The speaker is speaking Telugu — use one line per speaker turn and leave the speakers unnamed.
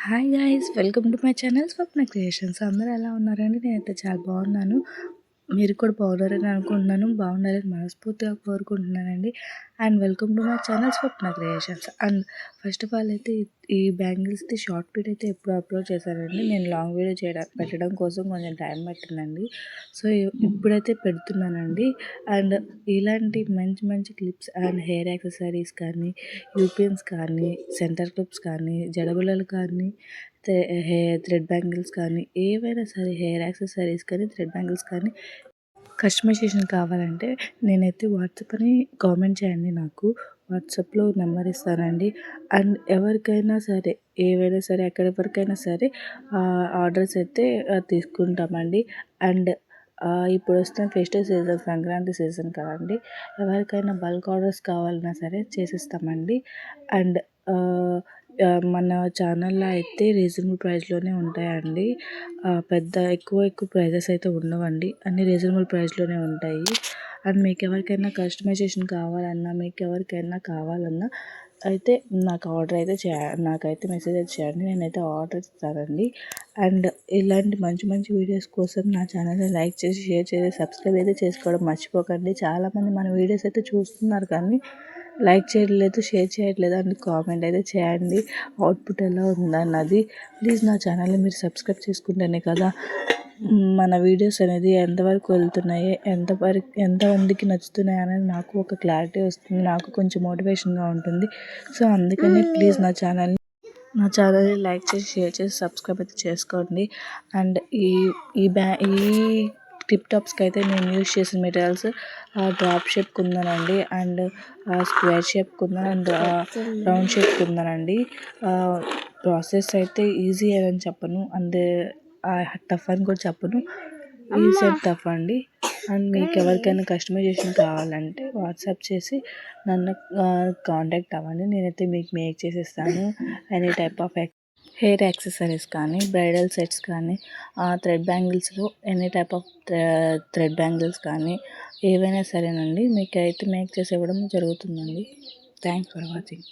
Hi guys, welcome to my channel Swapna creations. అందరూ ఎలా ఉన్నారండి? నేనైతే చాలా బాగున్నాను. మీరు కూడా బాగున్నారని అనుకుంటున్నాను. బాగున్నారని మనస్ఫూర్తిగా కోరుకుంటున్నానండి. And welcome to my channel Swapna creations. And first of all అయితే ఈ బ్యాంగిల్స్ది షార్ట్ వీడియో అయితే ఎప్పుడు అప్లోడ్ చేశానండి. నేను లాంగ్ వీడియో పెట్టడం కోసం కొంచెం టైం పట్టిందండి. సో ఇప్పుడైతే పెడుతున్నానండి. అండ్ ఇలాంటి మంచి మంచి క్లిప్స్ అండ్ హెయిర్ యాక్సెసరీస్ కానీ, యూపిన్స్ కానీ, సెంటర్ క్లిప్స్ కానీ, జడబుల్లలు కానీ, థ్రెడ్ బ్యాంగిల్స్ కానీ, ఏవైనా సరే హెయిర్ యాక్సెసరీస్ కానీ, థ్రెడ్ బ్యాంగిల్స్ కానీ కస్టమైజేషన్ కావాలంటే నేనైతే వాట్సాప్ అని కామెంట్ చేయండి. నాకు వాట్సాప్లో నెంబర్ ఇస్తానండి. అండ్ ఎవరికైనా సరే, ఏవైనా సరే, ఎక్కడి వరకైనా సరే ఆర్డర్స్ అయితే తీసుకుంటామండి. అండ్ ఇప్పుడు వస్తున్న ఫెస్టివ్ సీజన్, సంక్రాంతి సీజన్ కదండి. ఎవరికైనా బల్క్ ఆర్డర్స్ కావాలన్నా సరే చేసిస్తామండి. అండ్ మన ఛానల్లో అయితే రీజనబుల్ ప్రైస్లోనే ఉంటాయండి. పెద్ద ఎక్కువ ప్రైజెస్ అయితే ఉండవండి. అన్ని రీజనబుల్ ప్రైస్లోనే ఉంటాయి. అండ్ మీకు ఎవరికైనా కస్టమైజేషన్ కావాలన్నా, మీకు ఎవరికైనా కావాలన్నా అయితే నాకైతే మెసేజ్ అయితే చేయండి. నేనైతే ఆర్డర్ ఇస్తానండి. అండ్ ఇలాంటి మంచి మంచి వీడియోస్ కోసం నా ఛానల్ని లైక్ చేసి, షేర్ చేసి, సబ్స్క్రైబ్ అయితే చేసుకోవడం మర్చిపోకండి. చాలామంది మన వీడియోస్ అయితే చూస్తున్నారు కానీ లైక్ చేయట్లేదు, షేర్ చేయట్లేదు అండ్ కామెంట్ అయితే చేయండి. అవుట్పుట్ ఎలా ఉందన్నది ప్లీజ్ నా ఛానల్ని మీరు సబ్స్క్రైబ్ చేసుకుంటేనే కదా మన వీడియోస్ అనేది ఎంతవరకు వెళ్తున్నాయి, ఎంతమందికి నచ్చుతున్నాయి అనేది నాకు ఒక క్లారిటీ వస్తుంది, నాకు కొంచెం మోటివేషన్గా ఉంటుంది. సో అందుకని ప్లీజ్ నా ఛానల్ని లైక్ చేసి, షేర్ చేసి, సబ్స్క్రైబ్ అయితే చేసుకోండి. అండ్ ఈ టిప్ టాప్స్కి అయితే నేను యూజ్ చేసిన మెటీరియల్స్ డ్రాప్ షేప్ కుందనండి, and square shape kundan, and round shape కుందనండి. ప్రాసెస్ అయితే ఈజీ అని చెప్పను, అండ్ టఫ్ అని కూడా చెప్పను, ఈజీ అండ్ టఫ్ అండి. అండ్ మీకు ఎవరికైనా కస్టమైజేషన్ కావాలంటే వాట్సాప్ చేసి నన్ను కాంటాక్ట్ అవ్వండి. నేనైతే మీకు మేక్ చేసిస్తాను. Any type of hair accessories కానీ, బ్రైడల్ సెట్స్ కానీ, థ్రెడ్ బ్యాంగిల్స్లో any type of thread bangles కానీ ఏవైనా సరేనండి మీకు అయితే మేక్ చేసి ఇవ్వడం జరుగుతుందండి. Thanks for watching.